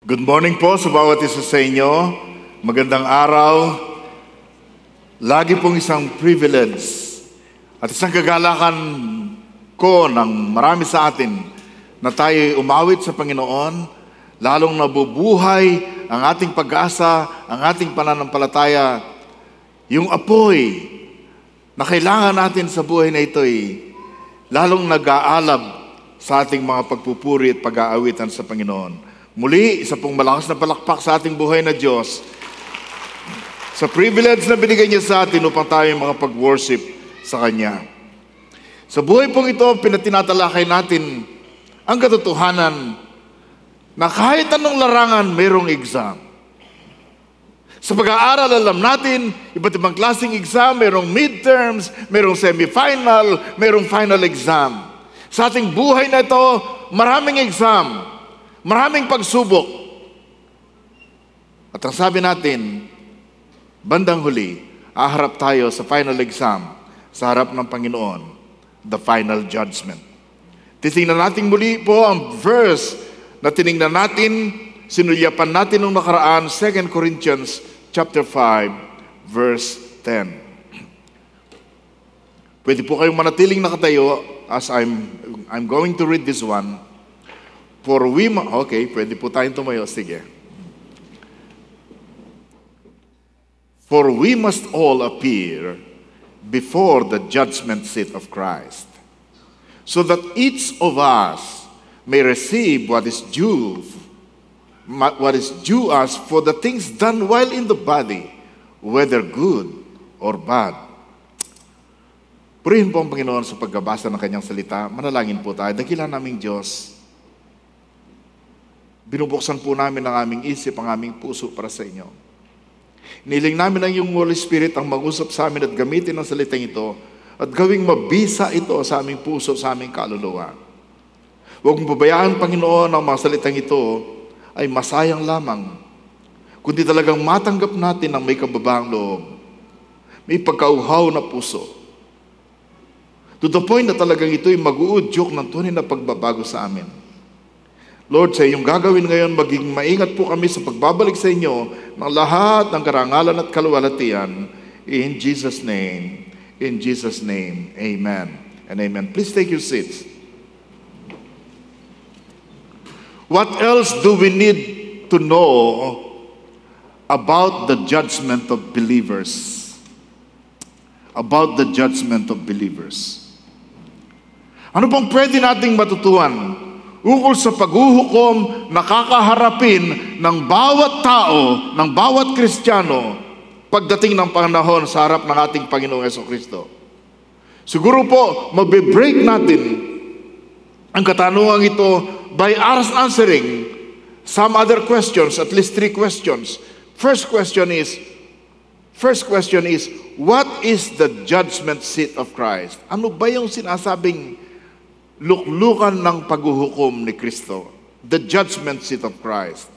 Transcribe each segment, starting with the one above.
Good morning po sa bawat isa sa inyo. Magandang araw. Lagi pong isang privilege at isang kagalakan ko ng marami sa atin na tayo umawit sa Panginoon, lalong nabubuhay ang ating pag-asa, ang ating pananampalataya, yung apoy na kailangan natin sa buhay na ito lalong nag-aalab sa ating mga pagpupuri at pag-aawitan sa Panginoon. Muli, isa pong malakas na palakpak sa ating buhay na Diyos sa privilege na binigay niya sa atin upang tayo makapag-worship sa Kanya. Sa buhay pong ito, pinatinatalakay natin ang katotohanan na kahit anong larangan, mayroong exam. Sa pag-aaral, alam natin, iba't ibang klaseng exam, mayroong midterms, mayroong semifinal, mayroong final exam. Sa ating buhay na ito, maraming exam. Maraming pagsubok. At ang sabi natin, bandang huli, aharap tayo sa final exam, sa harap ng Panginoon, the final judgment. Titingnan natin muli po ang verse na tinignan natin, sinulyapan natin nung nakaraan, 2 Corinthians chapter 5, verse 10. Pwede po kayong manatiling nakatayo as I'm going to read this one. Okay, pwede po tayong tumayo. Sige. For we must all appear before the judgment seat of Christ, so that each of us may receive what is due us for the things done while in the body, whether good or bad. Purihin po ang Panginoon sa pagbabasa ng Kanyang salita. Manalangin po tayo. Dakilan naming Diyos, binubuksan po namin ang aming isip, ang aming puso para sa inyo. Niling namin ang iyong Holy Spirit ang mag-usap sa amin at gamitin ang salitang ito at gawing mabisa ito sa aming puso, sa aming kaluluwa. Huwag mong pabayaan, Panginoon, ang mga salitang ito ay masayang lamang, kundi talagang matanggap natin ang may kababaang loob, may pagkauhaw na puso. To the point na talagang ito ay mag-uudyok ng tunay na pagbabago sa amin. Lord, sa iyong gagawin ngayon, maging maingat po kami sa pagbabalik sa inyo ng lahat ng karangalan at kaluwalhatian. In Jesus' name, amen and amen. Please take your seats. What else do we need to know about the judgment of believers? About the judgment of believers. Ano bang pwede nating matutuhan ukol sa paghuhukom na kakaharapin ng bawat tao, ng bawat Kristiyano pagdating ng panahon sa harap ng ating Panginoong Jesucristo? Siguro po, mabe-break natin ang katanungan ito by answering some other questions, at least 3 questions. First question is, what is the judgment seat of Christ? Ano ba yung sinasabing luklukan ng paghuhukom ni Kristo? The judgment seat of Christ.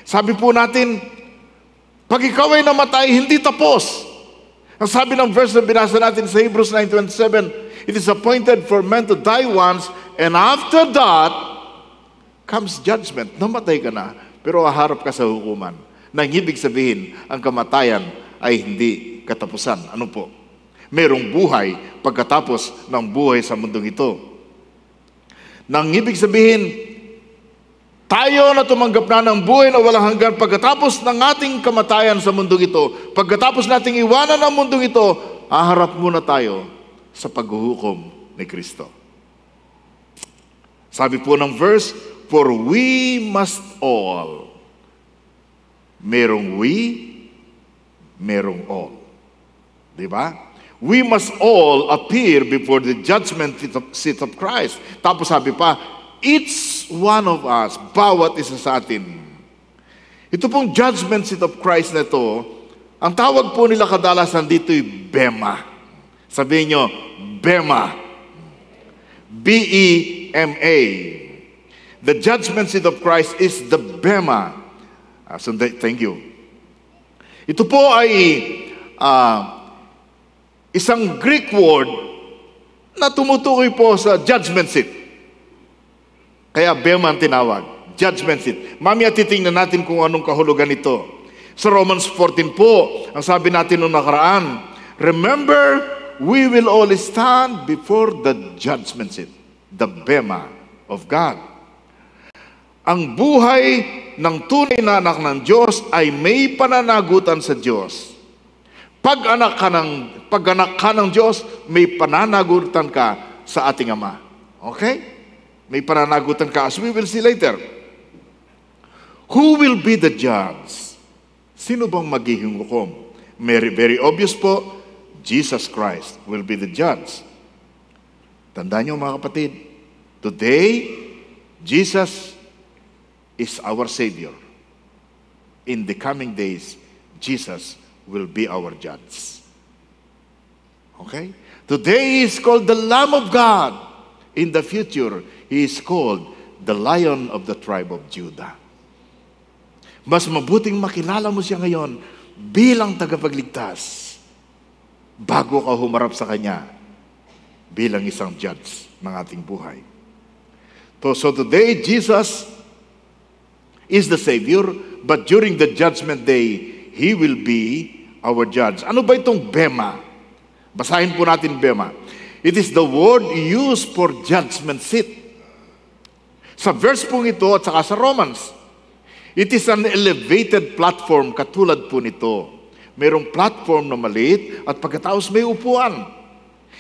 Sabi po natin, pag ikaw ay namatay, hindi tapos. Ang sabi ng verse na binasa natin sa Hebrews 9:27, it is appointed for men to die once, and after that comes judgment. Namatay ka na, pero haharap ka sa hukuman. Nang ibig sabihin, ang kamatayan ay hindi katapusan. Ano po? Merong buhay pagkatapos ng buhay sa mundong ito. Nang ibig sabihin, tayo na tumanggap na ng buhay na walang hanggan pagkatapos ng ating kamatayan sa mundong ito, pagkatapos nating iwanan ang mundong ito, haharap muna tayo sa paghuhukom ni Kristo. Sabi po ng verse, for we must all. Merong we, merong all. Diba? We must all appear before the judgment seat of Christ. Tapos sabi pa, each one of us, bawat isa sa atin. Ito pong judgment seat of Christ na ito, ang tawag po nila kadalasan dito ay Bema. Sabihin nyo, Bema. B-E-M-A. The judgment seat of Christ is the Bema. Thank you. Ito po ay isang Greek word na tumutukoy po sa judgment seat. Kaya Bema ang tinawag. judgment seat. Mamaya titingnan natin kung anong kahulugan ito. Sa Romans 14 po, ang sabi natin noong nakaraan, remember, we will all stand before the judgment seat, the bema of God. Ang buhay ng tunay na anak ng Diyos ay may pananagutan sa Diyos. Pag anak ka ng Diyos, may pananagutan ka sa ating Ama. Okay? May pananagutan ka, as we will see later. Who will be the judge? Sino bang maghihukom? Very obvious po, Jesus Christ will be the judge. Tandaan niyo mga kapatid, today, Jesus is our Savior. In the coming days, Jesus will be our judge. Okay? Today he is called the Lamb of God. In the future, he is called the Lion of the tribe of Judah. Mas mabuting makilala mo siya ngayon bilang tagapagligtas bago ka humarap sa Kanya bilang isang judge ng ating buhay. So today, Jesus is the Savior, but during the judgment day, He will be our judge. Ano ba itong bema? Basahin po natin bema. It is the word used for judgment seat. Sa verse pong ito at saka sa Romans, it is an elevated platform katulad po nito. Mayroong platform na maliit at pagkatapos may upuan.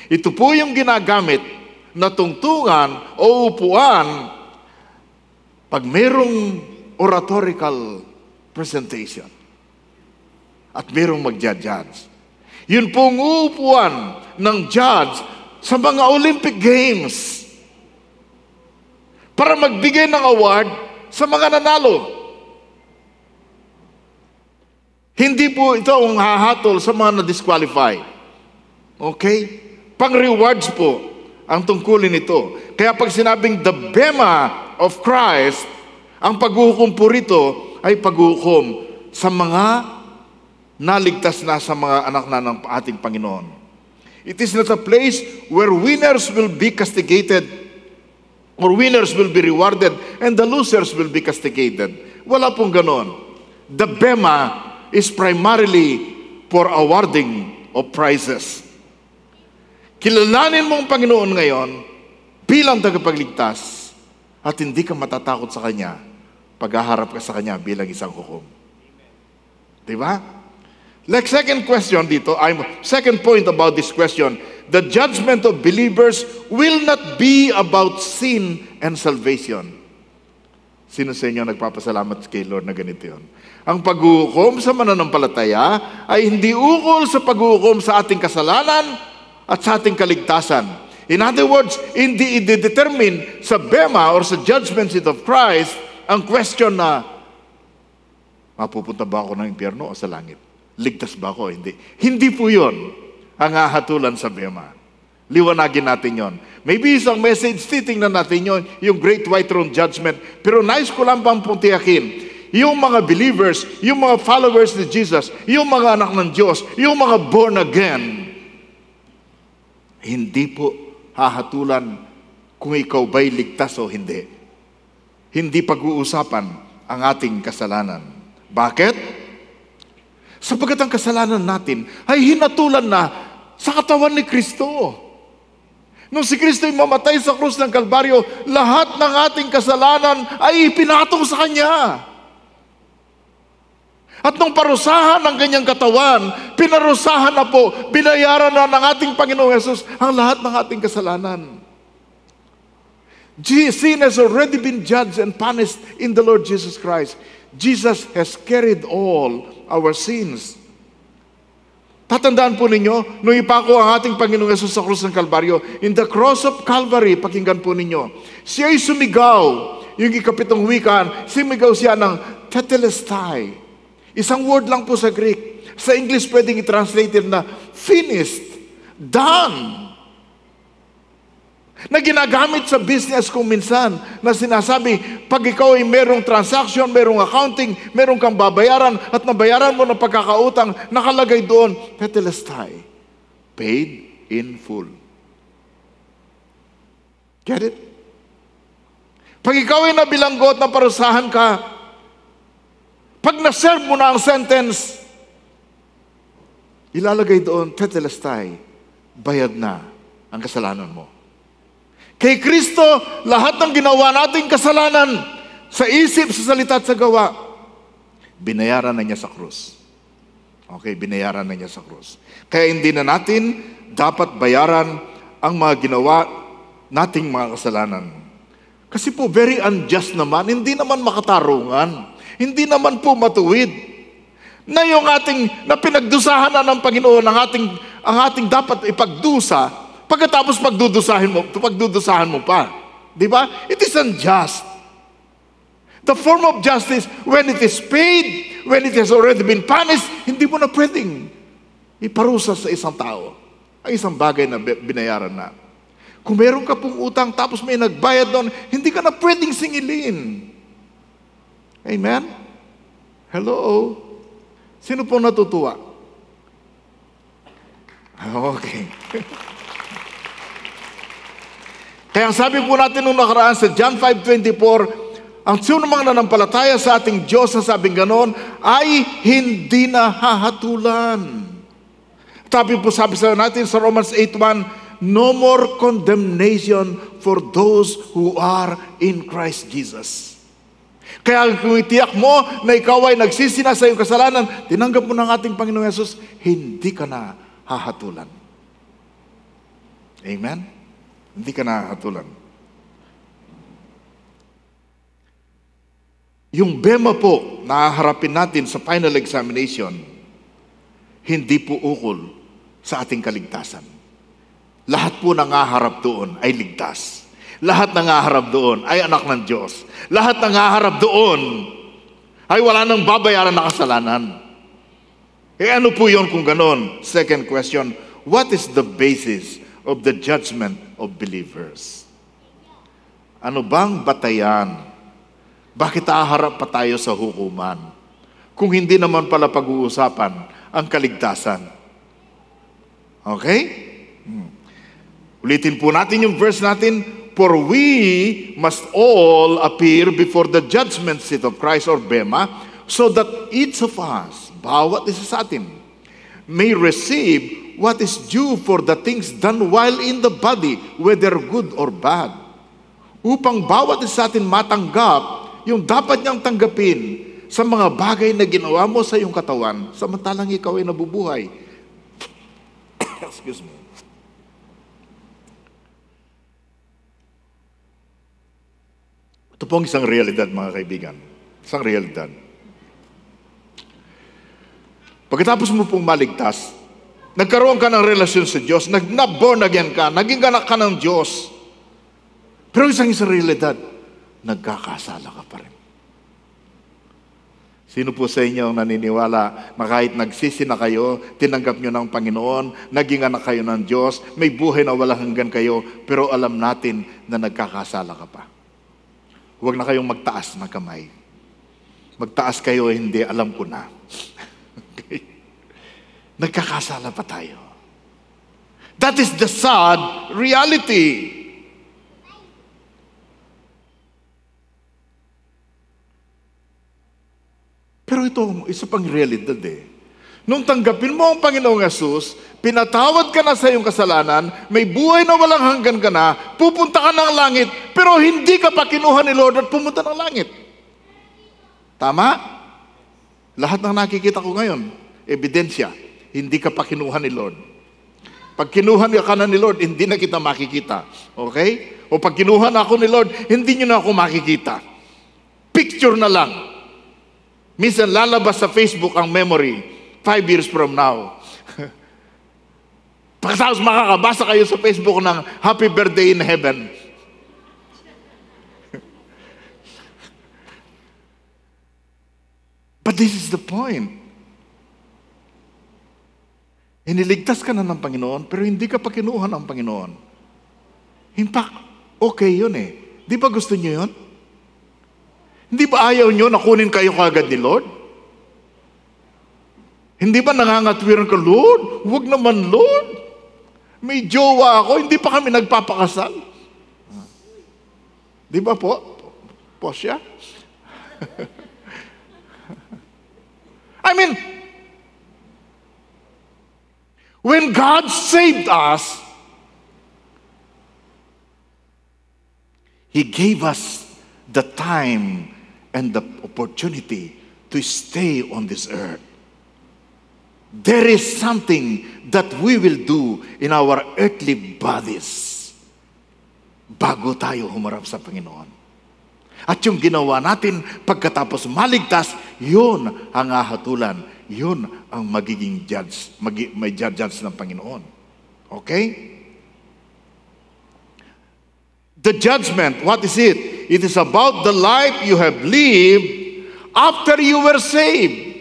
Ito po yung ginagamit na tungtungan o upuan pag mayroong oratorical presentation at mayroong magja-judge. Yun pong upuan ng judge sa mga Olympic Games para magbigay ng award sa mga nanalo. Hindi po ito ang hahatol sa mga na-disqualify. Okay? Pang-rewards po ang tungkulin nito. Kaya pag sinabing the bema of Christ, ang paghuhukom po rito ay paghuhukom sa mga naligtas na sa mga anak na ng ating Panginoon. It is not a place where winners will be castigated or winners will be rewarded and the losers will be castigated. Wala pong ganon. The bema is primarily for awarding of prizes. Kilalanin mo ang Panginoon ngayon bilang tagapagligtas at hindi ka matatakot sa Kanya pag-aharap ka sa Kanya bilang isang hukom. Diba? Like second question dito, second point about this question, the judgment of believers will not be about sin and salvation. Sino sa inyo nagpapasalamat kay Lord na ganito yun? Ang paghuhukom sa mananampalataya ay hindi ukol sa paghuhukom sa ating kasalanan at sa ating kaligtasan. In other words, hindi i-determine sa bema or sa judgment seat of Christ ang question na, mapupunta ba ako ng impyerno o sa langit? Ligtas ba ako? Hindi. Hindi po yun ang hahatulan sa bema. Liwanagin natin yon. Maybe isang message, titingnan natin yon, yung Great White Throne Judgment. Pero nais ko lang pang puntiyakin, yung mga believers, yung mga followers ni Jesus, yung mga anak ng Diyos, yung mga born again, hindi po hahatulan kung ikaw ba'y ligtas o hindi. Hindi pag-uusapan ang ating kasalanan. Bakit? Sapagkat ang kasalanan natin ay hinatulan na sa katawan ni Kristo. Nung si Kristo ay mamatay sa krus ng Kalbaryo, lahat ng ating kasalanan ay ipinatong sa Kanya. At nung parusahan ng Kanyang katawan, pinarusahan na po, binayaran na ng ating Panginoong Yesus ang lahat ng ating kasalanan. Sin has already been judged and punished in the Lord Jesus Christ. Jesus has carried all our sins. Tatandaan po ninyo, nung ipako ang ating Panginoong Yesus sa krus ng Kalbaryo, in the cross of Calvary, pakinggan po ninyo, siya ay sumigaw, yung ikapitong wikaan, sumigaw siya ng tetelestai. Isang word lang po sa Greek. Sa English, pwedeng i-translate na finished, done. Na ginagamit sa business kung minsan, na sinasabi, pag ikaw ay merong transaction, merong accounting, merong kang babayaran, at nabayaran mo ng pagkakautang, nakalagay doon, tetelestai, paid in full. Get it? Pag ikaw ay nabilanggot na parusahan ka, pag na-serve mo na ang sentence, ilalagay doon, tetelestai, bayad na ang kasalanan mo. Kay Kristo, lahat ng ginawa nating kasalanan, sa isip, sa salita at sa gawa, binayaran na niya sa krus. Okay, binayaran na niya sa krus. Kaya hindi na natin dapat bayaran ang mga ginawa nating mga kasalanan. Kasi po, very unjust naman, hindi naman makatarungan, hindi naman po matuwid. Na yung na pinagdusahan na ng Panginoon ang ating dapat ipagdusa, pagkatapos pagdudusahan mo pa. Di ba? It is unjust. The form of justice, when it is paid, when it has already been punished, hindi mo na pwedeng iparusa sa isang tao ang isang bagay na binayaran na. Kung meron ka pong utang tapos may nagbayad doon, hindi ka na pwedeng singilin. Amen? Hello? Sino po natutuwa? Okay. Kaya sabi po natin nung nakaraan sa John 5:24, ang sino mang nanampalataya sa ating Diyos na sabing ganon, ay hindi na hahatulan. Sabi sa natin sa Romans 8:1, no more condemnation for those who are in Christ Jesus. Kaya kung itiyak mo na ikaw ay nagsisina sa iyong kasalanan, tinanggap mo ng ating Panginoong Yesus, hindi ka na hahatulan. Amen? Hindi ka na hahatulan. Yung bema po na haharapin natin sa final examination, hindi po ukol sa ating kaligtasan. Lahat po nangaharap doon ay ligtas. Lahat nangaharap doon ay anak ng Diyos. Lahat nangaharap doon ay wala nang babayaran na kasalanan. Ano po yun kung ganon? Second question, what is the basis of the judgment of believers? Ano bang batayan? Bakit haharap pa tayo sa hukuman? Kung hindi naman pala pag-uusapan ang kaligtasan. Okay? Ulitin po natin yung verse natin, for we must all appear before the judgment seat of Christ or Bema, so that each of us, bawat isa sa atin, may receive what is due for the things done while in the body, whether good or bad. Upang bawat isa sa atin matanggap yung dapat niyang tanggapin sa mga bagay na ginawa mo sa iyong katawan, samantalang ikaw ay nabubuhay. Excuse me. Ito pong isang realidad, mga kaibigan. Isang realidad. Pagkatapos mo pong maligtas, nagkaroon ka ng relasyon sa Diyos, nag-born again ka, naging anak ka ng Diyos. Pero isang realidad, nagkakasala ka pa rin. Sino po sa inyo ang naniniwala na kahit nagsisi na kayo, tinanggap nyo ng Panginoon, naging anak kayo ng Diyos, may buhay na walang hanggan kayo, pero alam natin na nagkakasala ka pa? Huwag na kayong magtaas ng kamay. Magtaas kayo, hindi, alam ko na. Okay? Nagkakasala pa tayo. That is the sad reality. Pero ito, isa pang realidad eh. Nung tanggapin mo ang Panginoong Yesus, pinatawad ka na sa iyong kasalanan, may buhay na walang hanggan ka na, pupunta ka ng langit, pero hindi ka pa kinuha ni Lord at pumunta ng langit. Tama? Lahat ng nakikita ko ngayon, ebidensya, hindi ka pa kinuha ni Lord. Pag kinuha ka na ni Lord, hindi na kita makikita. Okay? O pag kinuha na ako ni Lord, hindi nyo na ako makikita. Picture na lang. Minsan lalabas sa Facebook ang memory, 5 years from now. Pagkatapos makakabasa kayo sa Facebook ng Happy Birthday in Heaven. But this is the point. Iniligtas ka na ng Panginoon, pero hindi ka pa kinuha ng Panginoon. In fact, okay yun eh. Di ba gusto niyo yun? Hindi ba ayaw niyo na kunin kayo kagad ni Lord? Hindi ba nangangatwiran ka, Lord? Huwag naman, Lord. May jowa ako, hindi pa kami nagpapakasal. Di ba po? Posya? I mean, when God saved us, He gave us the time and the opportunity to stay on this earth. There is something that we will do in our earthly bodies bago tayo humarap sa Panginoon. At yung ginawa natin pagkatapos maligtas, yun ang hahatulan. Yun ang magiging judge, may judge ng Panginoon. Okay? The judgment, what is it? It is about the life you have lived after you were saved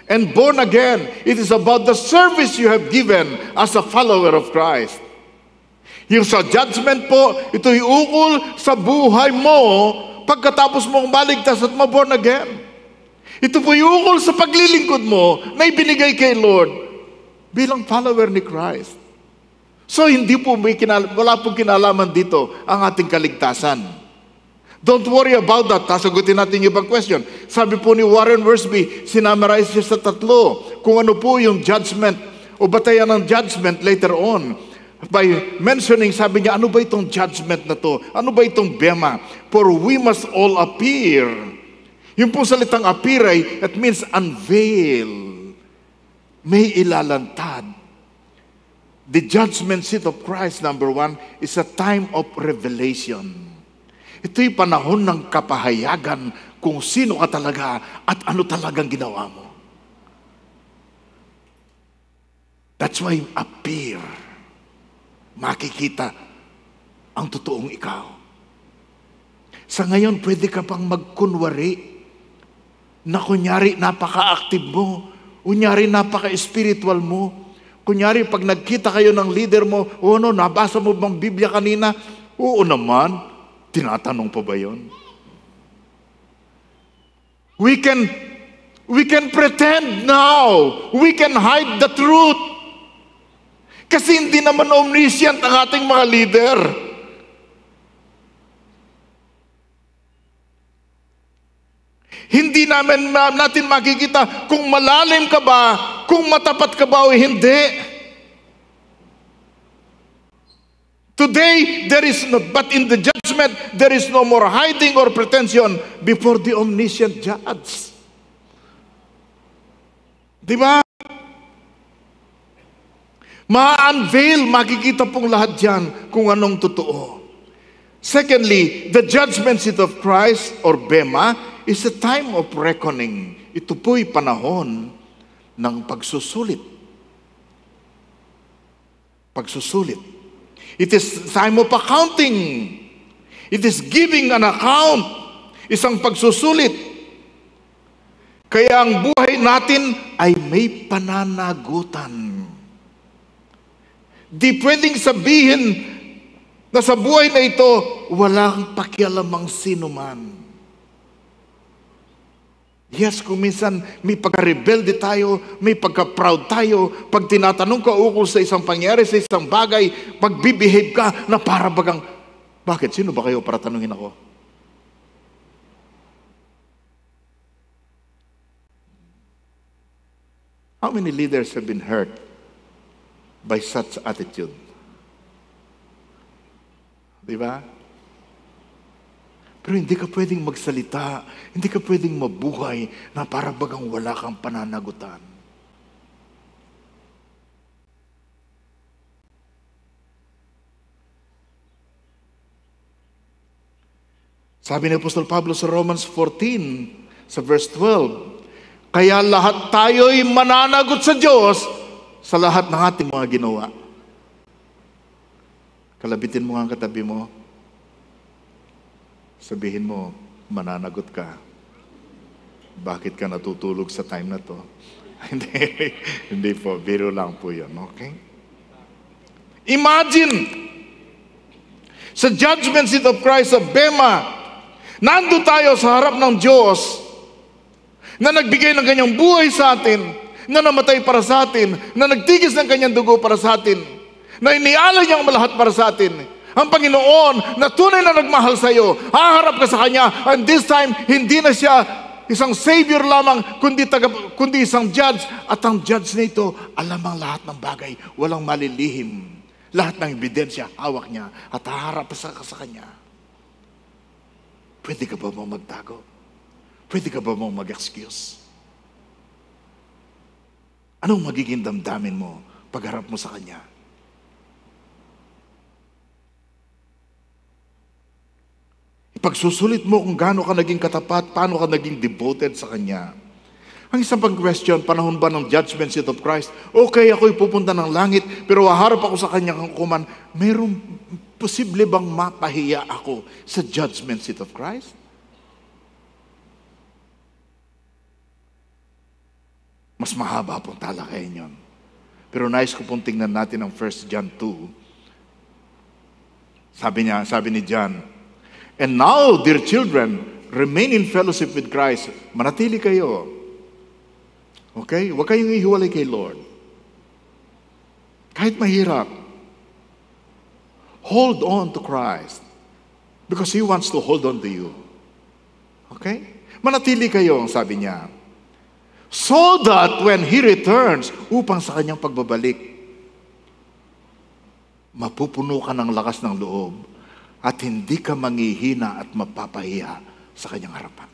and born again. It is about the service you have given as a follower of Christ. Yung sa judgment po, ito'y ukol sa buhay mo pagkatapos mong maligtas at ma-born again. Ito po yung ukol sa paglilingkod mo na ibinigay kay Lord bilang follower ni Christ. So hindi po wala pong kinalaman dito ang ating kaligtasan. Don't worry about that. Sasagutin natin yung ibang question. Sabi po ni Warren Wiersbe, sinamarize siya sa 3 kung ano po yung judgment o batayan ng judgment later on. By mentioning, sabi niya, ano ba itong judgment na to? Ano ba itong bema? For we must all appear. Yung po salitang appear ay, it means unveil. May ilalantad. The judgment seat of Christ, number 1, is a time of revelation. Ito'y panahon ng kapahayagan kung sino ka talaga at ano talagang ginawa mo. That's why appear. Makikita ang totoong ikaw. Sa ngayon, pwede ka pang magkunwari na kunyari napaka-active mo, kunyari napaka-spiritual mo. Kunyari, pag nagkita kayo ng leader mo, nabasa mo bang Biblia kanina? Oo naman. Tinatanong pa ba yun? We can pretend now. We can hide the truth. Kasi hindi naman omniscient ang ating mga leader. Hindi natin makikita kung malalim ka ba, kung matapat ka ba o hindi. Today, but in the judgment, there is no more hiding or pretension before the omniscient judge. Di ba? Ma-unveil, makikita pong lahat yan kung anong totoo. Secondly, the judgment seat of Christ or Bema is a time of reckoning. Ito po'y panahon ng pagsusulit. Pagsusulit. It is time of accounting. It is giving an account. Isang pagsusulit. Kaya ang buhay natin ay may pananagutan. Di pwedeng sabihin na sa buhay na ito, walang pakialamang sino man. Yes, kung minsan may pagka-rebelde tayo, may pagka-proud tayo, pag tinatanong ka ukol sa isang pangyari, sa isang bagay, pag-behave ka na para bagang, bakit? Sino ba kayo para tanungin ako? How many leaders have been hurt by such attitude? Di ba? Pero hindi ka pwedeng magsalita, hindi ka pwedeng mabuhay na para bagang wala kang pananagutan. Sabi ni Apostol Pablo sa Romans 14, sa verse 12, kaya lahat tayo'y mananagot sa Diyos sa lahat ng ating mga ginawa. Kalabitin mo ang katabi mo. Sabihin mo, mananagot ka. Bakit ka natutulog sa time na to? Hindi po, biro lang po yun, okay? Imagine, sa judgment seat of Christ, sa Bema, nando tayo sa harap ng Diyos, na nagbigay ng kanyang buhay sa atin, na namatay para sa atin, na nagtigis ng kanyang dugo para sa atin, na inialay niyang lahat para sa atin, Ang Panginoon na tunay na nagmahal sa iyo, haharap ka sa Kanya, and this time, hindi na siya isang Savior lamang, kundi isang judge. At ang judge na ito, alam ang lahat ng bagay, walang malilihim. Lahat ng ebidensya, hawak niya, at haharap ka sa Kanya. Pwede ka ba mong magtago? Pwede ka ba mong mag-excuse? Anong magiging damdamin mo pagharap mo sa Kanya? Ipagsusulit mo kung gaano ka naging katapat, paano ka naging devoted sa Kanya. Ang isang pag-question, panahon ba ng judgment seat of Christ? Okay, ako'y pupunta ng langit, pero haharap ako sa Kanyang hukuman. Mayroong posible bang mapahiya ako sa judgment seat of Christ? Mas mahaba pong talakayan yun. Pero nais ko pong tingnan natin ang 1 John 2. Sabi ni John, "And now, dear children, remain in fellowship with Christ." Manatili kayo. Okay? Huwag kayong ihiwalay kay Lord. Kahit mahirap, hold on to Christ because He wants to hold on to you. Okay? Manatili kayo, ang sabi niya. So that when He returns, upang sa Kanyang pagbabalik, mapupuno ka ng lakas ng loob at hindi ka manghihina at mapapahiya sa Kanyang harapan.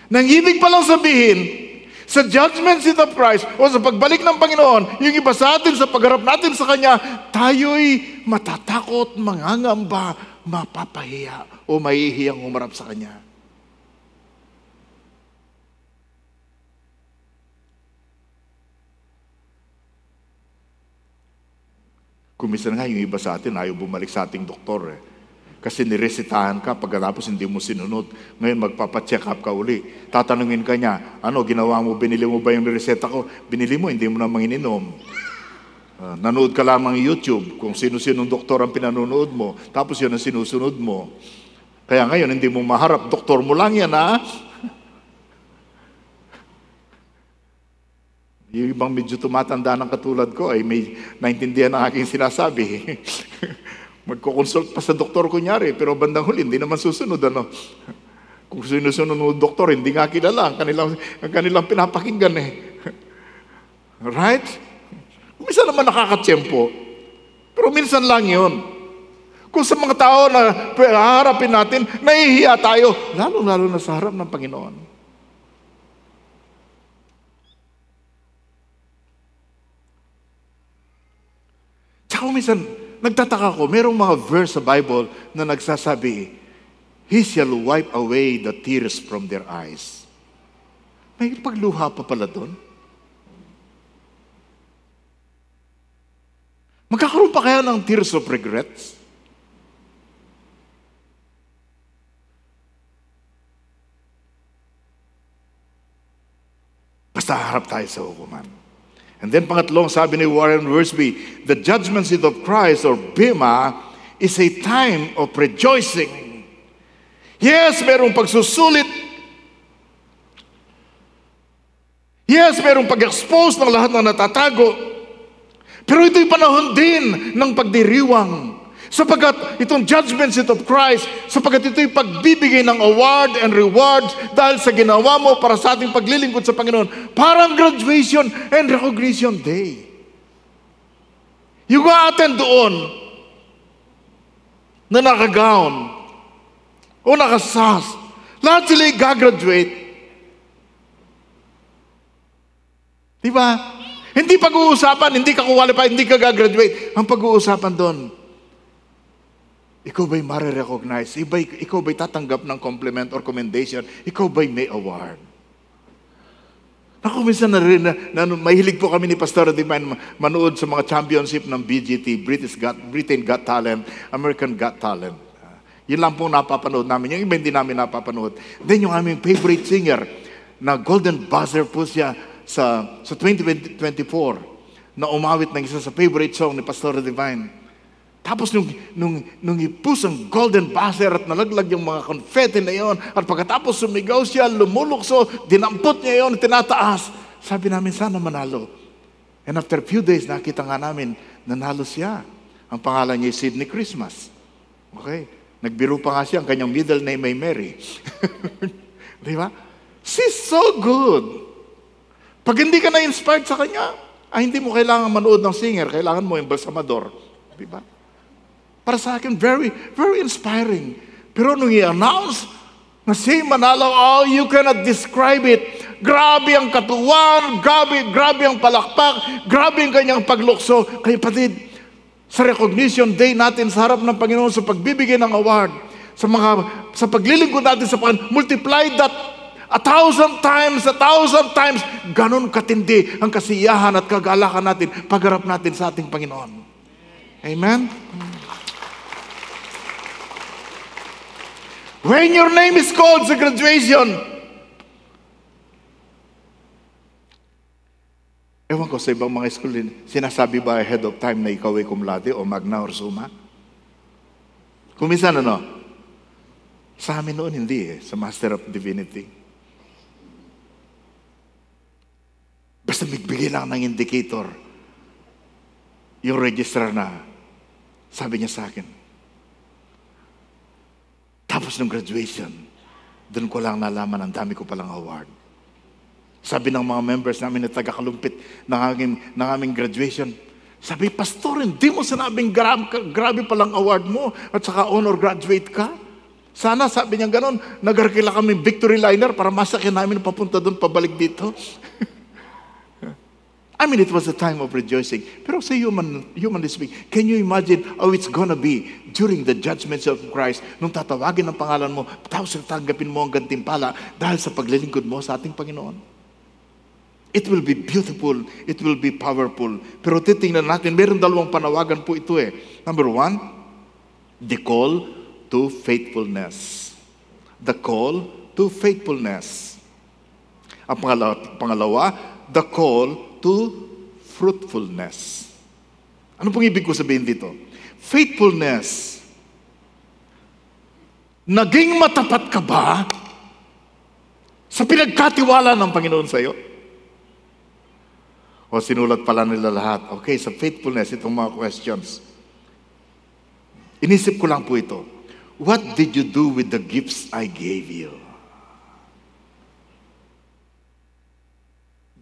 Nang ibig palang sabihin, sa judgment seat of Christ o sa pagbalik ng Panginoon, yung iba sa atin, sa pagharap natin sa Kanya, tayo'y matatakot, mangangamba, mapapahiya o mahihiyang humarap sa Kanya. Kumisan nga yung iba sa atin, ayaw bumalik sa ating doktor Kasi niresitahan ka, pagkatapos hindi mo sinunod. Ngayon magpapacheck up ka uli. Tatanungin ka niya, ano, ginawa mo, binili mo ba yung reseta ko? Binili mo, hindi mo namang ininom. Nanood ka lamang YouTube kung sino-sinong doktor ang pinanonood mo. Tapos yun ang sinusunod mo. Kaya ngayon, hindi mo maharap. Doktor mo lang yan, ha? Yung ibang medyo tumatanda ng katulad ko ay may naintindihan ang aking sinasabi. Magkukonsult pa sa doktor kunyari, pero bandang huli, hindi naman susunod. Ano? Kung sinusunod ng doktor, hindi nga kilala ang kanilang pinapakinggan Right? Minsan naman nakakatsyempo, pero minsan lang yun. Kung sa mga tao na haharapin natin, nahihiya tayo, lalo-lalo na sa harap ng Panginoon. Tsaka minsan, nagtataka ko, merong mga verse sa Bible na nagsasabi, He shall wipe away the tears from their eyes. May pagluha pa pala doon. Magkakaroon pa kaya ng tears of regrets? Basta harap tayo sa hukuman. And then pangatlong, sabi ni Warren Wiersbe, the judgment seat of Christ or Bema is a time of rejoicing. Yes, merong pagsusulit. Yes, merong pag-expose ng lahat ng natatago. Pero ito'y panahon din ng pagdiriwang. Sapagkat itong judgment seat of Christ, sapagkat ito'y pagbibigay ng award and rewards dahil sa ginawa mo para sa ating paglilingkod sa Panginoon. Parang graduation and recognition day. Yung attend doon na nakagown o nakasas, lahat sila'y gagraduate. Diba? Hindi pag-uusapan, hindi ka qualified, hindi ka gagraduate. Ang pag-uusapan doon, ikaw ba'y marirecognize? Ikaw ba'y tatanggap ng compliment or commendation? Ikaw ba'y may award? Ako minsan mahilig po kami ni Pastor Divine manood sa mga championship ng BGT, Britain Got Talent, American Got Talent. Yun lang po napapanood namin. Yung iba hindi namin napapanood. Then yung aming favorite singer na Golden Buzzer po siya sa 2024 na umawit ng isa sa favorite song ni Pastor Divine. Tapos nung ipus ang golden buzzer at nalaglag yung mga confetti na yon, at pagkatapos sumigaw siya, lumulukso, dinampot niya yon, tinataas. Sabi namin, sana manalo. And after a few days, nakita nga namin, nanalo siya. Ang pangalan niya ay Sydney Christmas. Okay? Nagbiro pa nga siya, ang kanyang middle name ay Mary. Di ba? She's so good. Pag hindi ka na-inspired sa kanya, hindi mo kailangan manood ng singer, kailangan mo yung balsamador. Di ba? Para sa akin, very, very inspiring. Pero nung i-announce na si Manalo, oh, you cannot describe it. Grabe ang katuwan, grabe ang palakpak, grabe ang kanyang paglukso. Kaya patid, sa recognition day natin sa harap ng Panginoon sa pagbibigay ng award, sa paglilingkod natin sa Panginoon, multiply that 1,000 times, ganun katindi ang kasiyahan at kagalakan natin pagharap natin sa ating Panginoon. Amen? When your name is called sa graduation, ewan ko sa ibang mga school, sinasabi ba ahead of time na ikaw ay cum laude o magna or summa? Kung minsan sa amin noon hindi sa Master of Divinity. Basta magbigay lang ng indicator. Yung registrar na, sabi niya sa akin, tapos ng graduation, doon ko lang nalaman ang dami ko palang award. Sabi ng mga members namin na taga-kalumpit ng aming graduation, sabi, Pastor, hindi mo sinabing grabe palang award mo at saka honor graduate ka? Sana, sabi niya ganon, nag-arkila kami victory liner para masakyan namin papunta doon, pabalik dito. I mean, it was a time of rejoicing. Pero sa humanly speaking, can you imagine how it's gonna be during the judgments of Christ nung tatawagin ang pangalan mo, tapos tanggapin mo ang gantimpala dahil sa paglilingkod mo sa ating Panginoon? It will be beautiful. It will be powerful. Pero titingnan natin, meron dalawang panawagan po ito Number 1, the call to faithfulness. The call to faithfulness. Ang pangalawa, the call to fruitfulness. Ano pong ibig ko sabihin dito? Faithfulness. Naging matapat ka ba sa pinagkatiwala ng Panginoon sa iyo? O sinulat pala nila lahat. Okay, sa faithfulness, itong mga questions. Inisip ko lang po ito. What did you do with the gifts I gave you?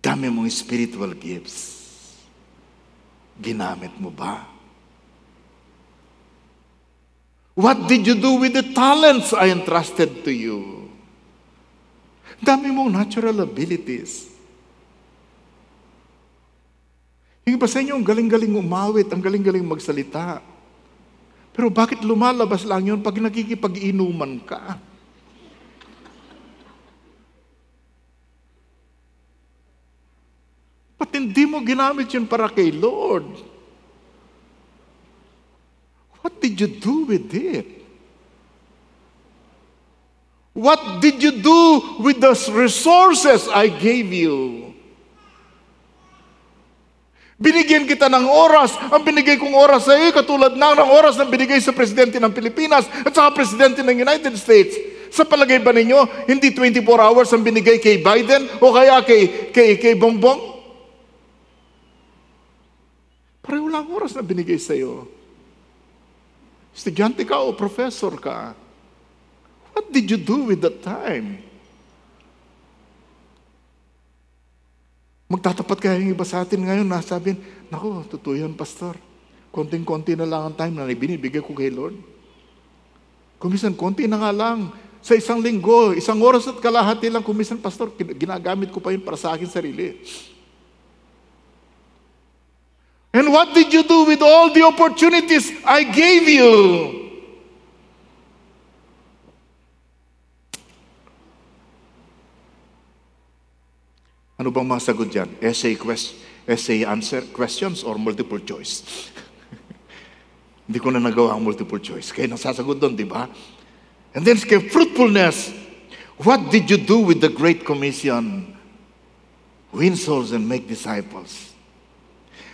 Dami mong spiritual gifts. Ginamit mo ba? What did you do with the talents I entrusted to you? Dami mong natural abilities. Yung iba sa inyo, ang galing-galing umawit, ang galing-galing magsalita. Pero bakit lumalabas lang yun pag nakikipag-inuman ka? Ba't hindi mo ginamit yun para kay Lord? What did you do with it? What did you do with the resources I gave you? Binigyan kita ng oras. Ang binigay kong oras sa iyo, katulad ng oras na binigay sa Presidente ng Pilipinas at saka Presidente ng United States. Sa palagay ba ninyo, hindi 24 hours ang binigay kay Biden o kaya kay Bongbong? Pareho lang oras na binigay sa iyo. Estudyante ka o professor ka. What did you do with that time? Magtatapat kaya yung iba sa atin ngayon na sabihin, naku, totoo yan, Pastor. Konting-konti na lang ang time na binibigay ko kay Lord. Kumisan, konti na nga lang. Sa isang linggo, 1 oras at kalahati lang, kumisan, Pastor, ginagamit ko pa yun para sa akin sarili. And what did you do with all the opportunities I gave you? Ano bang masagot dyan? Essay answer questions or multiple choice? Hindi ko na nagawa ang multiple choice. Kaya nasasagot doon, di ba? And then, fruitfulness. What did you do with the Great Commission? Win souls and make disciples.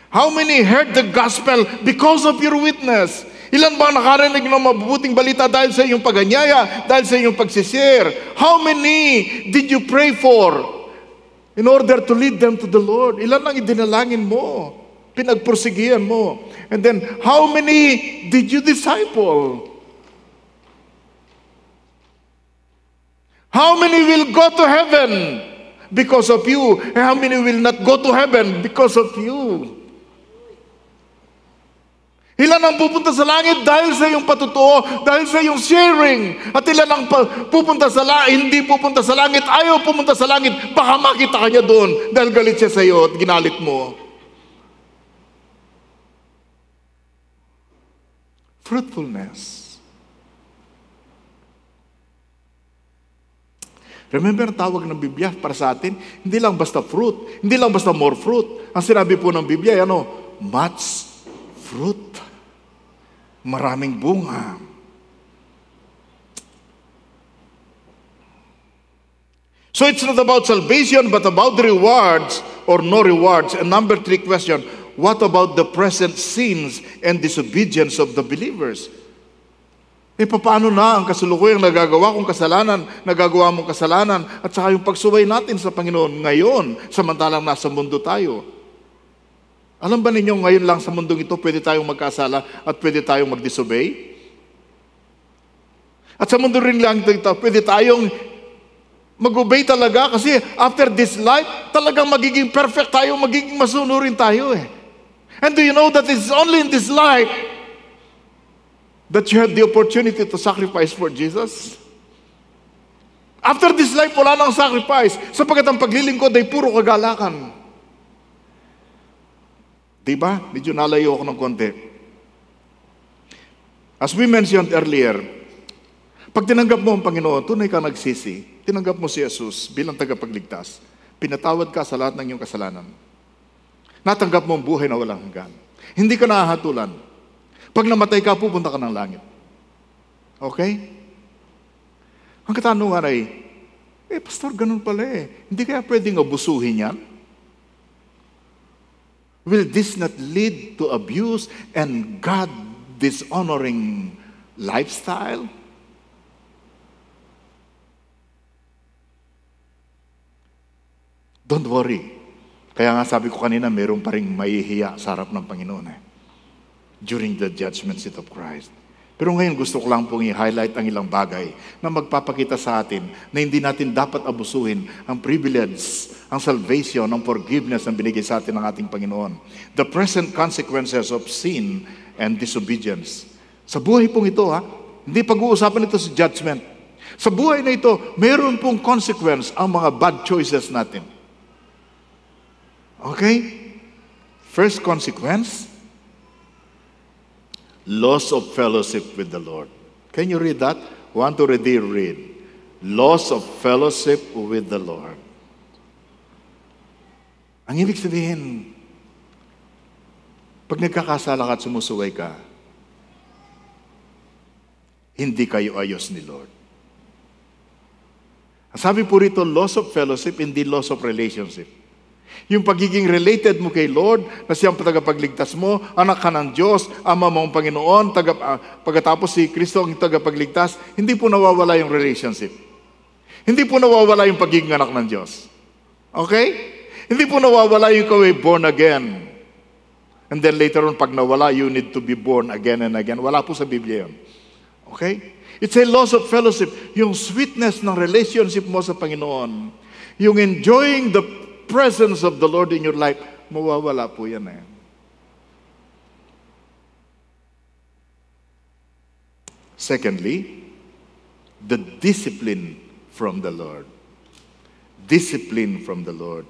How many heard the gospel because of your witness? Ilan ba nakarinig ng mabubuting balita dahil sa iyong paganyaya, dahil sa iyong pagsishare? How many did you pray for in order to lead them to the Lord? Ilan ang idinalangin mo? Pinagpursigihan mo. And then, how many did you disciple? How many will go to heaven because of you? And how many will not go to heaven because of you? Ilan ang pupunta sa langit dahil sa iyong patutuo, dahil sa iyong sharing. At ilan ang pupunta sa langit, hindi pupunta sa langit, ayaw pumunta sa langit, baka makita ka niya doon dahil galit siya sa iyo at ginalit mo. Fruitfulness. Remember, ang tawag ng Biblia para sa atin, hindi lang basta fruit, hindi lang basta more fruit. Ang sinabi po ng Biblia, much fruit. Maraming bunga. So it's not about salvation, but about the rewards or no rewards. And number 3 question, what about the present sins and disobedience of the believers? Paano na ang kasulukuyang nagagawa mong kasalanan, at saka yung pagsuway natin sa Panginoon ngayon, samantalang nasa mundo tayo? Alam ba ninyo, ngayon lang sa mundong ito, pwede tayong magkasala at pwede tayong mag-disobey? At sa mundo rin lang ito, pwede tayong mag-obey talaga kasi after this life, talagang magiging perfect tayo, magiging masunurin tayo eh. And do you know that it's only in this life that you have the opportunity to sacrifice for Jesus? After this life, wala nang sacrifice sapagkat ang paglilingkod ay puro kagalakan. Diba? Medyo nalayo ako ng konti. As we mentioned earlier, pag tinanggap mo ang Panginoon, tunay ka nagsisi, tinanggap mo si Jesus bilang tagapagligtas, pinatawad ka sa lahat ng iyong kasalanan. Natanggap mo ang buhay na walang hanggan. Hindi ka nahahatulan. Pag namatay ka, pupunta ka ng langit. Okay? Ang katanungan ay, pastor, ganun pala eh. Hindi kaya pwedeng abusuhin yan? Will this not lead to abuse and God dishonoring lifestyle? Don't worry. Kaya nga sabi ko kanina, mayroon pa rin mahihiya sa harap ng Panginoon during the judgment seat of Christ. Pero ngayon gusto ko lang pong i-highlight ang ilang bagay na magpapakita sa atin na hindi natin dapat abusuhin ang privilege, ang salvation, ang forgiveness na binigay sa atin ng ating Panginoon. The present consequences of sin and disobedience. Sa buhay pong ito, hindi pag-uusapan ito sa judgment. Sa buhay na ito, mayroon pong consequence ang mga bad choices natin. Okay? First consequence, loss of fellowship with the Lord. Can you read that? Want to read? Loss of fellowship with the Lord. Ang ibig sabihin, pag nagkakasala ka at sumusuway ka, hindi kayo ayos ni Lord. Ang sabi po rito, loss of fellowship, hindi loss of relationship. Yung pagiging related mo kay Lord, na siyang tagapagligtas mo, anak ka ng Diyos, ama mo ang Panginoon, pagkatapos si Kristo ang tagapagligtas, hindi po nawawala yung relationship. Hindi po nawawala yung pagiging anak ng Diyos. Okay? Hindi po nawawala yung ikaw ay born again. And then later on, pag nawala, you need to be born again and again. Wala po sa Biblia yun. Okay? It's a loss of fellowship. Yung sweetness ng relationship mo sa Panginoon. Yung enjoying the presence of the Lord in your life, mawawala po yan eh. Secondly, the discipline from the Lord. Discipline from the Lord.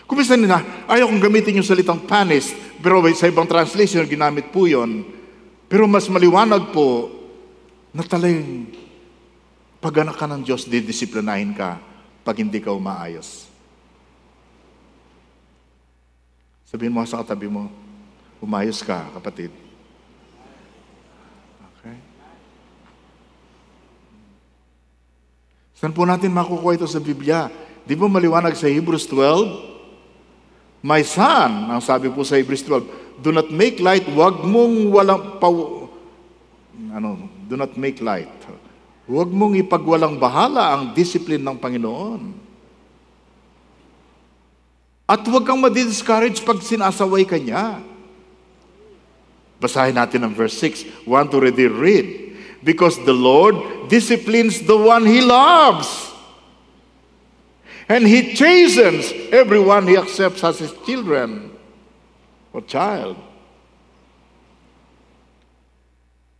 Kung minsan na, ayaw kong gamitin yung salitang panis, pero sa ibang translation, ginamit po yon. Pero mas maliwanag po na talagang pag anak ka ng Diyos, didisiplinahin ka pag hindi ka umaayos. Sabihin mo sa katabi mo, umayos ka, kapatid. Okay? Saan po natin makukuha ito sa Biblia? Di ba maliwanag sa Hebrews 12? My son, ang sabi po sa Hebrews 12, do not make light, wag mong do not make light. Huwag mong ipagwalang bahala ang discipline ng Panginoon. At huwag kang ma-discourage pag sinasaway ka niya. Basahin natin ang verse 6. Want to already read. Because the Lord disciplines the one He loves. And He chastens everyone He accepts as His children or child.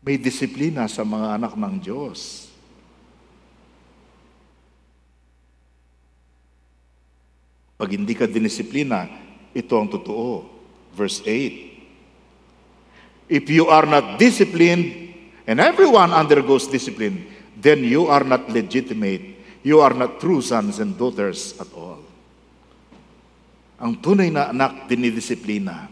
May disiplina sa mga anak ng Diyos. Pag hindi ka dinisiplina, ito ang totoo. Verse 8. If you are not disciplined, and everyone undergoes discipline, then you are not legitimate. You are not true sons and daughters at all. Ang tunay na anak, dinidisiplina.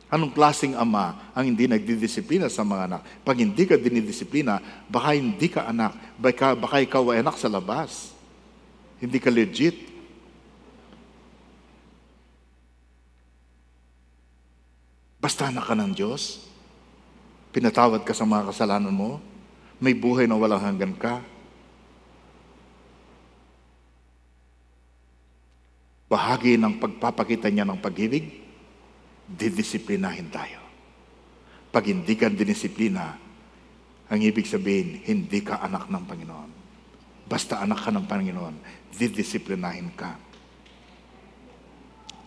Anong klaseng ama ang hindi nagdidisiplina sa mga anak? Pag hindi ka dinidisiplina, baka hindi ka anak. Baka ikaw ay anak sa labas. Hindi ka legit. Basta anak ka ng Diyos, pinatawad ka sa mga kasalanan mo, may buhay na walang hanggan ka. Bahagi ng pagpapakita niya ng pag-ibig, didisiplinahin tayo. Pag hindi ka dinisiplina, ang ibig sabihin, hindi ka anak ng Panginoon. Basta anak ka ng Panginoon, didisiplinahin ka.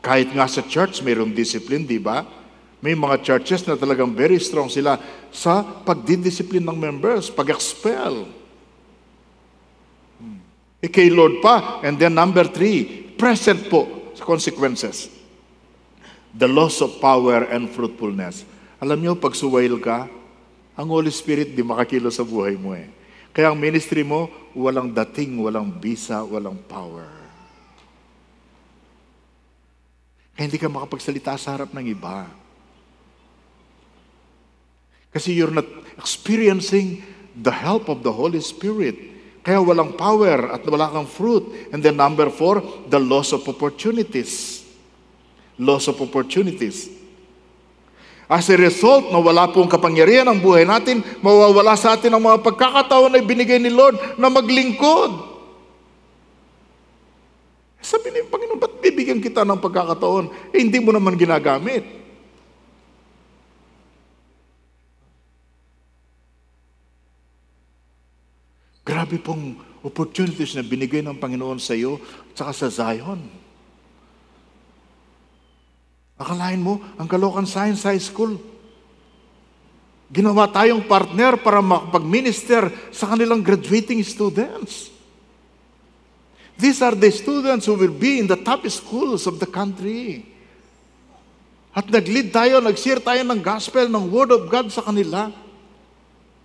Kahit nga sa church, mayroong discipline, di ba? May mga churches na talagang very strong sila sa pagdidisiplin ng members, pag-expel. Kay Lord pa. And then number 3, present po sa consequences. The loss of power and fruitfulness. Alam niyo, pag suwail ka, ang Holy Spirit di makakilo sa buhay mo eh. Kaya ang ministry mo, walang dating, walang bisa, walang power. Kaya hindi ka makapagsalita sa harap ng iba. Kasi you're not experiencing the help of the Holy Spirit. Kaya walang power at wala kang fruit. And then number 4, the loss of opportunities. Loss of opportunities. As a result, na wala pong kapangyarihan ang buhay natin, mawawala sa atin ang mga pagkakataon na binigay ni Lord na maglingkod. Sabi niya, Panginoon, ba't bibigyan kita ng pagkakataon? Hindi mo naman ginagamit. Grabe pong opportunities na binigay ng Panginoon sa iyo at saka sa Zion. Akalain mo, ang Caloocan Science High School, ginawa tayong partner para makapag-minister sa kanilang graduating students. These are the students who will be in the top schools of the country. At nag-lead tayo, nag-share tayo ng gospel, ng word of God sa kanila.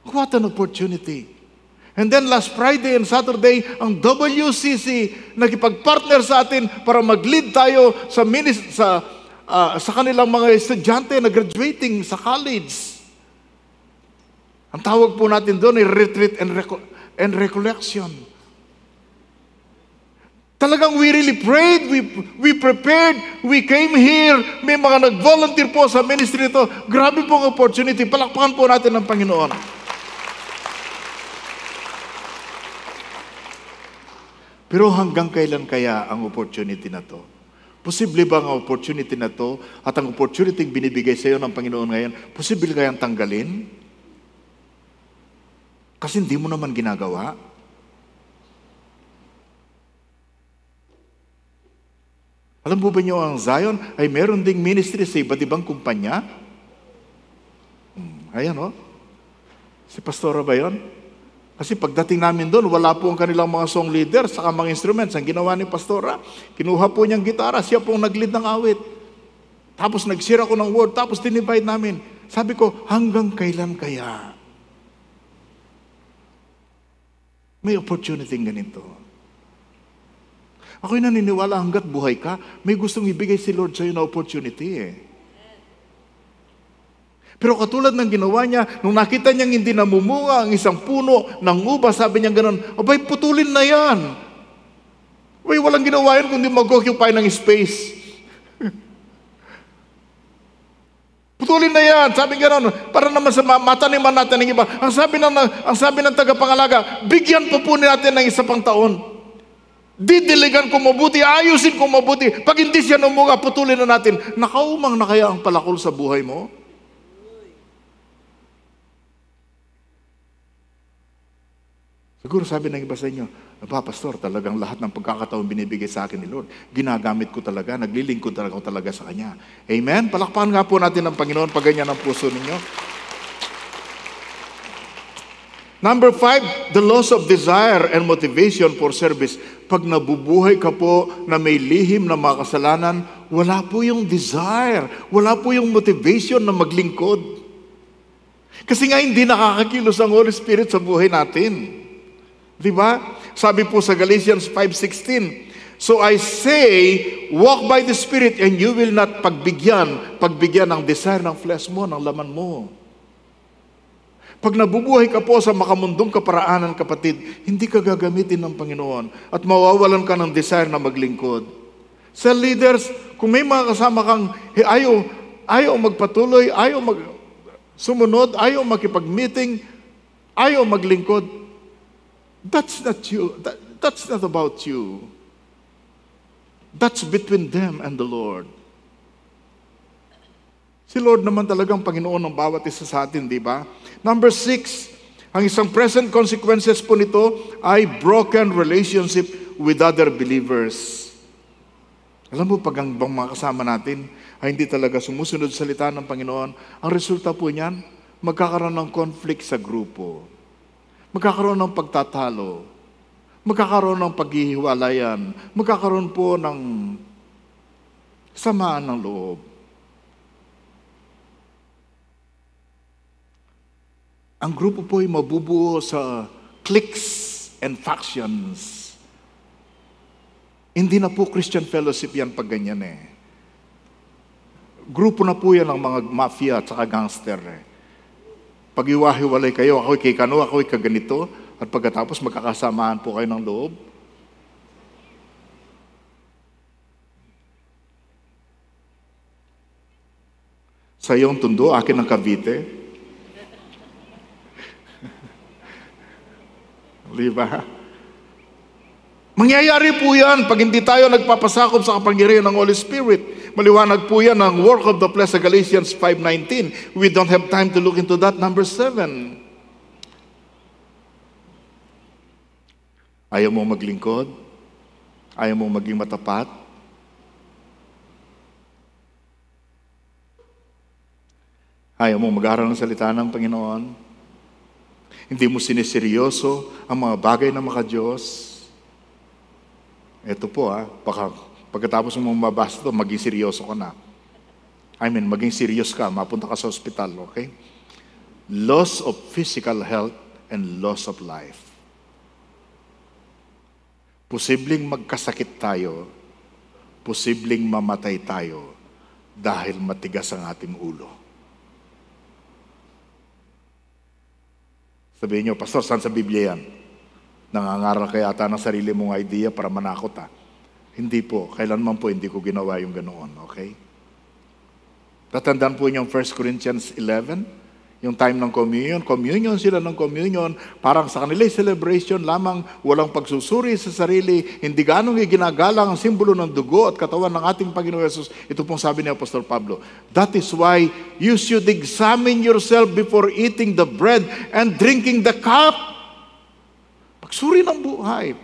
What an opportunity. And then last Friday and Saturday, ang WCC nakipag-partner sa atin para mag-lead tayo sa kanilang mga estudyante na graduating sa college. Ang tawag po natin doon ay retreat and recollection. Talagang we really prayed, we prepared, we came here, may mga nag-volunteer po sa ministry ito. Grabe pong opportunity. Palakpakan po natin ng Panginoon. Pero hanggang kailan kaya ang opportunity na to? Posible ba ang opportunity na to at ang opportunity binibigay sa iyo ng Panginoon ngayon, posible kayang tanggalin? Kasi hindi mo naman ginagawa. Alam po ba niyo ang Zion ay meron ding ministry sa iba't ibang kumpanya? Ayan o. Si Pastora ba yun? Kasi pagdating namin doon, wala po ang kanilang mga song leader saka mga instruments. Ang ginawa ni Pastora, kinuha po niyang gitara, siya pong nag-lead ng awit. Tapos nag-share ako ng word, tapos tinivide namin. Sabi ko, hanggang kailan kaya? May opportunity ganito. Ako'y naniniwala hanggat buhay ka, may gustong ibigay si Lord sa'yo na opportunity eh. Pero katulad ng ginawa niya, nung nakita niyang hindi namumunga ang isang puno ng ubas, sabi niya gano'n, abay, putulin na yan. Abay, walang ginawa yan kundi mag-occupy ng space. Putulin na yan. Sabi gano'n, para naman sa mataniman natin ng iba. Ang sabi ng tagapangalaga, bigyan po natin ng isa pang taon. Didiligan ko mabuti, ayusin ko mabuti. Pag hindi siya numunga, putulin na natin. Nakaumang na kaya ang palakol sa buhay mo? Siguro sabi ng iba sa inyo, Pastor, talagang lahat ng pagkakataon binibigay sa akin ni Lord. Ginagamit ko talaga, naglilingkod talaga sa Kanya. Amen? Palakpakan nga po natin ang Panginoon pag ganyan ang puso ninyo. Number 5, the loss of desire and motivation for service. Pag nabubuhay ka po na may lihim na mga kasalanan, wala po yung desire, wala po yung motivation na maglingkod. Kasi nga hindi nakakakilos ang Holy Spirit sa buhay natin. Di ba? Sabi po sa Galatians 5:16, so I say, walk by the Spirit and you will not pagbigyan ng desire ng flesh mo, ng laman mo. Pag nabubuhay ka po sa makamundong kaparaanan, kapatid, hindi ka gagamitin ng Panginoon at mawawalan ka ng desire na maglingkod. Cell leaders, kung may mga kasama kang ayaw magpatuloy, ayaw sumunod, ayaw makipag-meeting, ayaw maglingkod, that's not you. That's not about you. That's between them and the Lord. Si Lord naman talagang Panginoon ng bawat isa sa atin, di ba? Number 6, ang isang present consequences po nito ay broken relationship with other believers. Alam mo, pag ang mga kasama natin ay hindi talaga sumusunod sa salita ng Panginoon, ang resulta po niyan, magkakaroon ng conflict sa grupo. Magkakaroon ng pagtatalo. Magkakaroon ng paghihiwalayan. Magkakaroon po ng samaan ng loob. Ang grupo po ay mabubuo sa cliques and factions. Hindi na po Christian fellowship yan pag ganyan eh. Grupo na po yan ng mga mafia at saka gangster eh. Pag iwahiwalay kayo, ako'y kay kano, ako'y kaganito, at pagkatapos magkakasamaan po kayo ng loob. Sa iyong tundo, akin ang Cavite. Di ba? Mangyayari po yan pag hindi tayo nagpapasakop sa kapangyarihan ng Holy Spirit. Maliwanag po yan ang work of the flesh sa Galatians 5:19. We don't have time to look into that. Number 7. Ayaw mo maglingkod? Ayaw mo maging matapat? Ayaw mo mag-aral ng salita ng Panginoon? Hindi mo siniseryoso ang mga bagay na maka-Diyos? Ito po pagkatapos mo mabasa ito, maging seryoso ka na. Maging serious ka, mapunta ka sa ospital, okay? Loss of physical health and loss of life. Posibleng magkasakit tayo, posibleng mamatay tayo dahil matigas ang ating ulo. Sabihin nyo, Pastor, saan sa Biblia yan? Nangangaral kaya ata ng sarili mong idea para manakot Hindi po. Kailanman po hindi ko ginawa yung ganoon. Okay? Tatandaan po niyo yung 1 Corinthians 11? Yung time ng communion. Communion sila ng communion. Parang sa kanila celebration lamang, walang pagsusuri sa sarili, hindi ganong ginagalang ang simbolo ng dugo at katawan ng ating Panginoon Jesus. Ito pong sabi ni Apostol Pablo. That is why you should examine yourself before eating the bread and drinking the cup. Pagsuri ng buhay.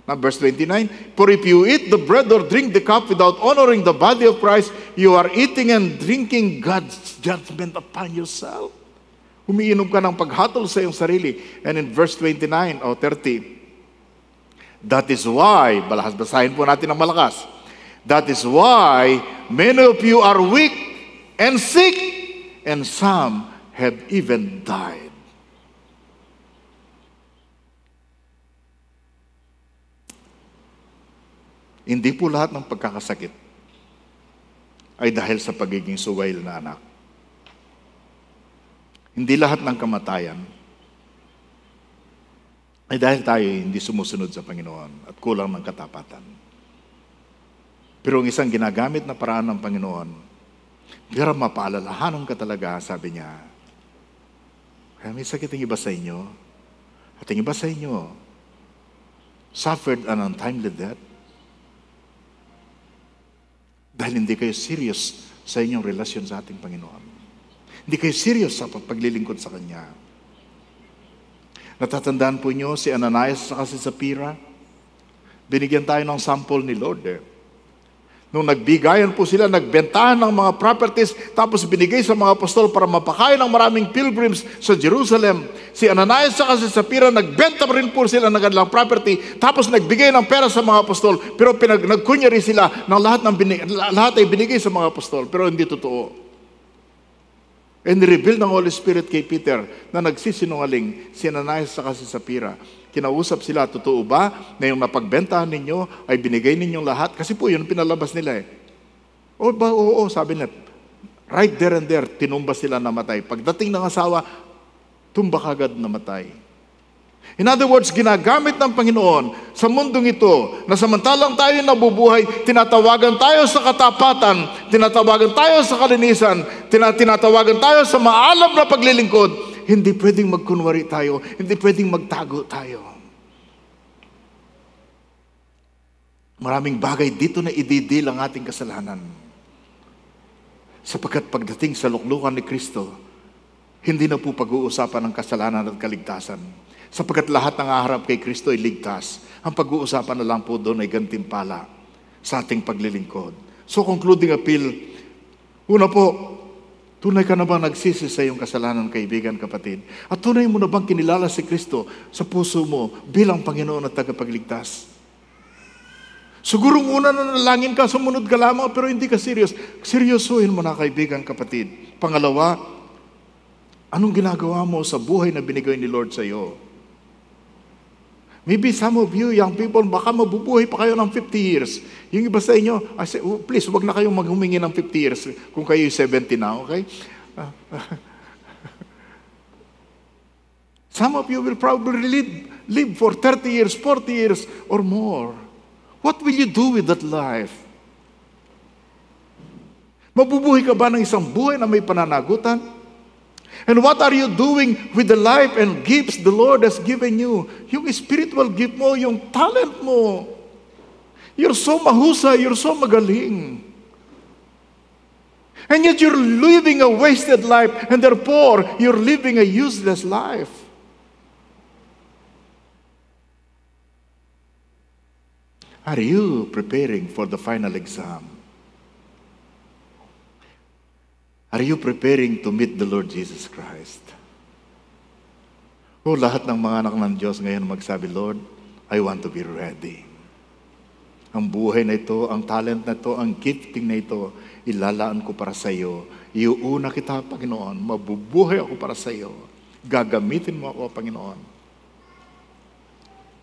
Now, verse 29, for if you eat the bread or drink the cup without honoring the body of Christ, you are eating and drinking God's judgment upon yourself. Umiinom ka ng paghatol sa iyong sarili. And in verse 29 o 30, that is why, basahin po natin ng malakas, that is why many of you are weak and sick, and some have even died. Hindi po lahat ng pagkakasakit ay dahil sa pagiging suwail na anak. Hindi lahat ng kamatayan ay dahil tayo hindi sumusunod sa Panginoon at kulang ng katapatan. Pero ang isang ginagamit na paraan ng Panginoon, para mapaalalahanan ka talaga, sabi niya, kaya may sakit ang iba sa inyo, at ang iba sa inyo suffered an untimely death? Dahil hindi kayo serious sa inyong relasyon sa ating Panginoon. Hindi kayo serious sa paglilingkod sa Kanya. Natatandaan po niyo si Ananias at si Sapphira? Binigyan tayo ng sample ni Lord. Nung nagbigayan po sila, nagbentahan ng mga properties, tapos binigay sa mga apostol para mapakain ng maraming pilgrims sa Jerusalem. Si Ananias at si Sapphira, nagbenta rin po sila ng kanilang property, tapos nagbigay ng pera sa mga apostol, pero nagkunyari sila ng lahat ay binigay sa mga apostol, pero hindi totoo. And reveal ng Holy Spirit kay Peter na nagsisinungaling si Ananias at si Sapphira. Kinausap sila, totoo ba na yung napagbentahan ninyo ay binigay ninyong lahat? Kasi po yun pinalabas nila eh. Oo, sabi nila. Right there and there, tinumba sila namatay. Pagdating ng asawa, tumba kagad namatay. In other words, ginagamit ng Panginoon sa mundong ito na samantalang tayo nabubuhay, tinatawagan tayo sa katapatan, tinatawagan tayo sa kalinisan, tinatawagan tayo sa maalam na paglilingkod. Hindi pwedeng magkunwari tayo, hindi pwedeng magtago tayo. Maraming bagay dito na ididil ang ating kasalanan. Sapagkat pagdating sa luklukan ni Kristo, hindi na po pag-uusapan ng kasalanan at kaligtasan. Sapagkat lahat ng haharap kay Kristo ay ligtas. Ang pag-uusapan na lang po doon ay gantimpala sa ating paglilingkod. So concluding appeal, una po, tunay ka na bang nagsisi sa iyong kasalanan, kaibigan, kapatid? At tunay mo na bang kinilala si Kristo sa puso mo bilang Panginoon at tagapagligtas? Siguro una na nalangin ka, sumunod ka lamang, pero hindi ka serious. Seryosuhin mo na, kaibigan, kapatid. Pangalawa, anong ginagawa mo sa buhay na binigay ni Lord sa iyo? Maybe some of you, young people, baka mabubuhay pa kayo ng 50 years. Yung iba sa inyo, I say, please, wag na kayong maghumingi ng 50 years kung kayo 70 na, okay? Some of you will probably live for 30 years, 40 years, or more. What will you do with that life? Mabubuhay ka ba ng isang buhay na may pananagutan? And what are you doing with the life and gifts the Lord has given you? Yung spiritual gift mo, yung talent mo. You're so mahusay, you're so magaling. And yet you're living a wasted life, and therefore you're living a useless life. Are you preparing for the final exam? Are you preparing to meet the Lord Jesus Christ? O lahat ng mga anak ng Diyos ngayon magsabi, Lord, I want to be ready. Ang buhay na ito, ang talent na ito, ang gifting na ito, ilalaan ko para sa iyo. Iuuna kita, Panginoon. Mabubuhay ako para sa iyo. Gagamitin mo ako, Panginoon.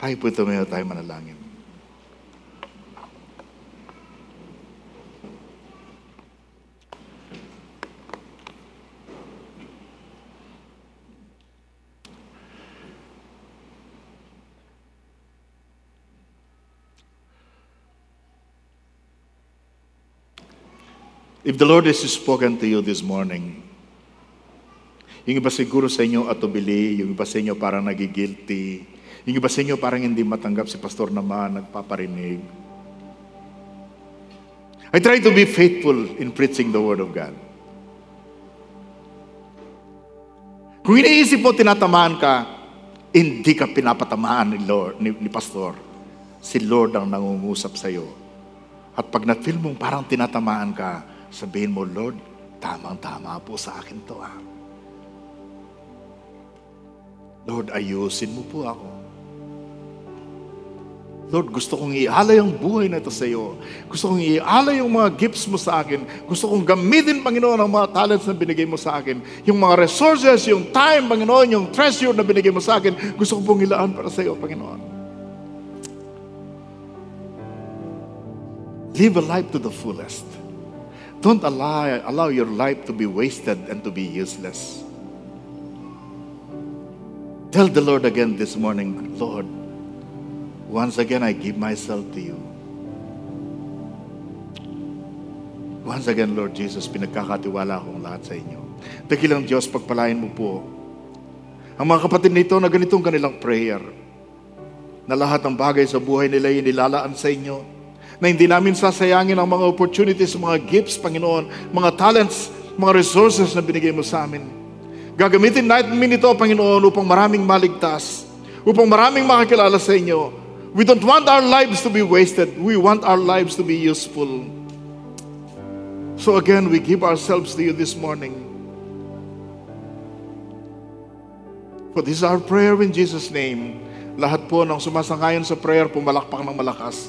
Tayo po tumayo, tayo manalangin. If the Lord has spoken to you this morning, yung iba siguro sa inyo atubili, yung iba sa inyo parang nagigilty, yung iba sa inyo parang hindi matanggap si pastor naman, nagpaparinig. I try to be faithful in preaching the Word of God. Kung iniisip mo tinatamaan ka, hindi ka pinapatamaan ni pastor. Si Lord ang nangungusap sa iyo. At pag na-feel mong parang tinatamaan ka, sabihin mo, Lord, tamang-tama po sa akin to. Lord, ayusin mo po ako. Lord, gusto kong ialay ang buhay na ito sa iyo. Gusto kong ialay yung mga gifts mo sa akin. Gusto kong gamitin, Panginoon, ang mga talents na binigay mo sa akin. Yung mga resources, yung time, Panginoon, yung treasure na binigay mo sa akin. Gusto kong pong ilaan para sa iyo, Panginoon. Live a life to the fullest. Don't allow your life to be wasted and to be useless. Tell the Lord again this morning, Lord, once again I give myself to you. Once again, Lord Jesus, pinagkakatiwala akong lahat sa inyo. Dakilang Diyos, pagpalain mo po ang mga kapatid nito na ganitong kanilang prayer. na lahat ng bagay sa buhay nila ay nilalaan sa inyo. Na hindi namin sasayangin ang mga opportunities, mga gifts, Panginoon, mga talents, mga resources na binigay mo sa amin. Gagamitin namin ito, Panginoon, upang maraming maligtas, upang maraming makakilala sa inyo. We don't want our lives to be wasted. We want our lives to be useful. So again, we give ourselves to you this morning. For this is our prayer in Jesus' name. Lahat po ng sumasangayon sa prayer, pumalakpak ng malakas.